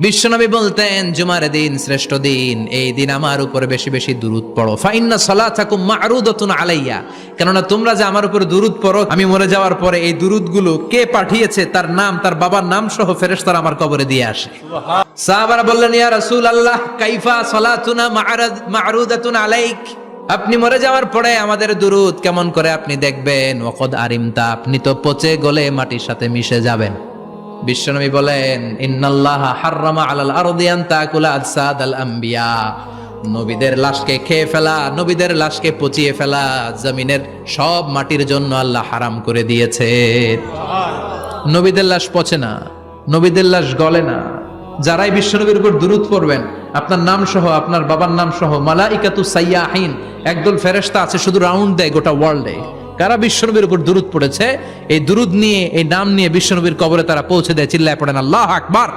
বিশ্বনবী বলতেন জুমার দিন শ্রেষ্ঠ দিন, এই দিন আমার উপরে বেশি বেশি দুরূদ পড়ো। ফাইন্না সালাতাকুম মা'রুদাতুন আলাইয়া, কেননা তোমরা যে আমার উপরে দুরূদ পড়ো, আমি মরে যাওয়ার পরে এই দুরূদগুলো কে পাঠিয়েছে তার নাম, তার বাবার নাম সহ ফেরেশতারা আমার কবরে দিয়ে আসে। সাহাবারা বললেন, ইয়া রাসূলুল্লাহ কাইফা সালাতুনা মা'রুদাতুন আলাইক, আপনি মরে যাওয়ার পরে আমাদের দুরূদ কেমন করে আপনি দেখবেন? ওয়াকাদ আরিমতা, আপনি তো পচে গলে মাটির সাথে মিশে যাবেন। বিশ্বনবী বলেন, ইন্নাল্লাহা হাররামা আলাল আরদি আন তাকুলা আজসাদাল আম্বিয়া, নবীদের লাশকে খেয়ে ফেলা, নবীদের লাশকে পচিয়ে ফেলা জমিনের সব মাটির জন্য আল্লাহ হারাম করে দিয়েছে। নবীদের লাশ পচে না, নবীদের লাশ গলে না। যারাই বিশ্বনবীর উপর দুরূদ পড়বেন, আপনার নাম সহ, আপনার বাবার নাম সহ, মালাইকাতু সাইয়াহিন, একদল ফেরেশতা আছে শুধু রাউন্ড দেয় গোটা ওয়ার্ল্ডে। কারা বিশ্বনবীর উপর দুরূদ পড়েছে, এই দুরূদ নিয়ে, এই নাম নিয়ে বিশ্বনবীর কবরে তারা পৌঁছে দেয়। চিল্লায় পড়েন আল্লাহু আকবার।